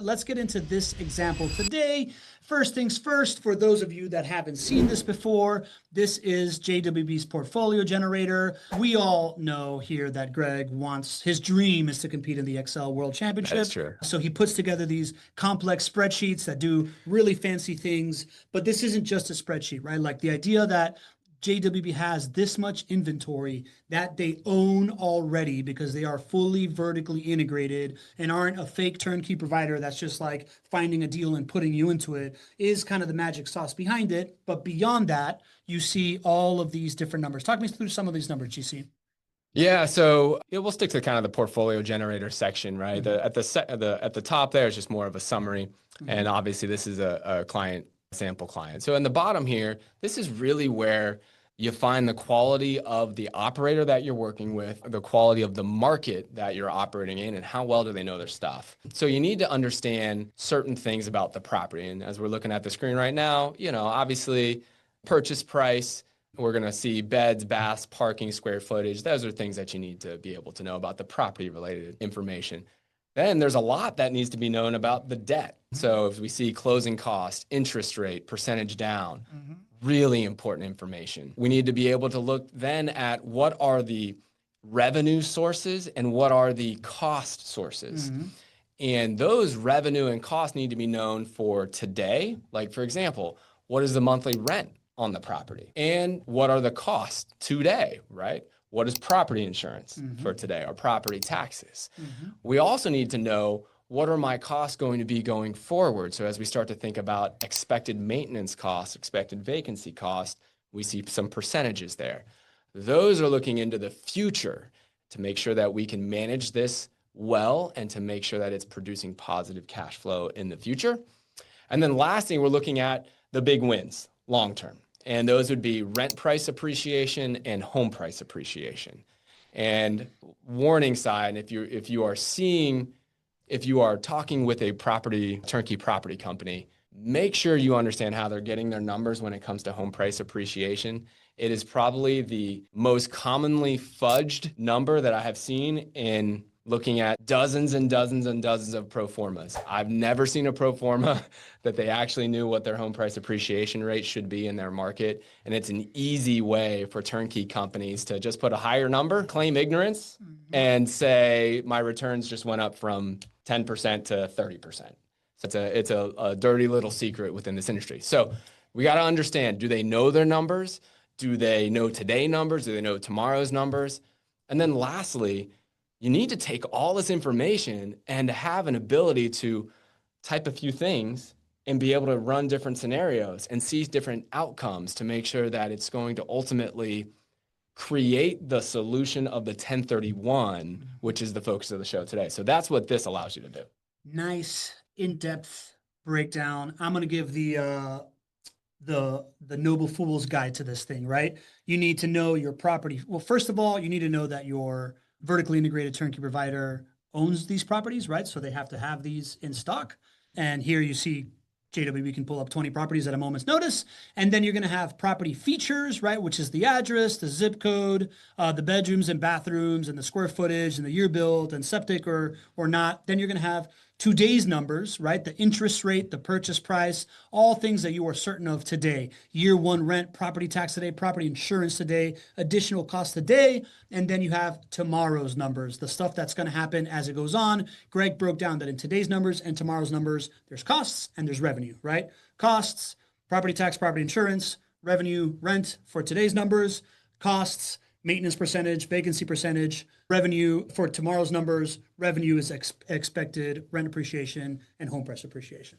Let's get into this example today. First things first, for those of you that haven't seen this before, this is JWB's portfolio generator. We all know here that Greg wants, his dream is to compete in the Excel World Championship. That's true. So he puts together these complex spreadsheets that do really fancy things, but this isn't just a spreadsheet, right? Like the idea that JWB has this much inventory that they own already because they are fully vertically integrated and aren't a fake turnkey provider that's just like finding a deal and putting you into it is kind of the magic sauce behind it. But beyond that, you see all of these different numbers. Talk me through some of these numbers, GC. Yeah, so we'll stick to kind of the portfolio generator section, right? At the top there is just more of a summary, and obviously this is a client sample client. So in the bottom here, this is really where you find the quality of the operator that you're working with, the quality of the market that you're operating in, and how well do they know their stuff. So you need to understand certain things about the property. And as we're looking at the screen right now, obviously purchase price, we're going to see beds, baths, parking, square footage. Those are things that you need to be able to know about the property related information. Then there's a lot that needs to be known about the debt. So if we see closing cost, interest rate, percentage down, really important information. We need to be able to look then at what are the revenue sources and what are the cost sources. And those revenue and costs need to be known for today. Like, for example, what is the monthly rent on the property? And what are the costs today, right? What is property insurance for today, or property taxes? We also need to know, what are my costs going to be going forward? So as we start to think about expected maintenance costs, expected vacancy costs, we see some percentages there. Those are looking into the future to make sure that we can manage this well and to make sure that it's producing positive cash flow in the future. And then lastly, we're looking at the big wins long-term. And those would be rent price appreciation and home price appreciation. And warning sign, if you are talking with a turnkey property company, make sure you understand how they're getting their numbers when it comes to home price appreciation. It is probably the most commonly fudged number that I have seen in looking at dozens and dozens and dozens of pro formas. I've never seen a pro forma that they actually knew what their home price appreciation rate should be in their market. And it's an easy way for turnkey companies to just put a higher number, claim ignorance, and say, my returns just went up from 10% to 30%. So it's a dirty little secret within this industry. So we got to understand, do they know their numbers? Do they know today's numbers? Do they know tomorrow's numbers? And then lastly, you need to take all this information and have an ability to type a few things and be able to run different scenarios and see different outcomes to make sure that it's going to ultimately create the solution of the 1031, which is the focus of the show today. So that's what this allows you to do. Nice in-depth breakdown. I'm going to give the Noble Fool's Guide to this thing, right? You need to know your property. Well, first of all, you need to know that your vertically integrated turnkey provider owns these properties, right? So they have to have these in stock. And here you see JWB can pull up 20 properties at a moment's notice. And then you're going to have property features, right? Which is the address, the zip code, the bedrooms and bathrooms and the square footage and the year built and septic or not. Then you're going to have today's numbers, right? The interest rate, the purchase price, all things that you are certain of today. Year one rent, property tax today, property insurance today, additional costs today. And then you have tomorrow's numbers, the stuff that's going to happen as it goes on. Greg broke down that in today's numbers and tomorrow's numbers, there's costs and there's revenue, right? Costs, property tax, property insurance, revenue, rent for today's numbers, costs, maintenance percentage, vacancy percentage, revenue for tomorrow's numbers, revenue is expected, rent appreciation, and home price appreciation.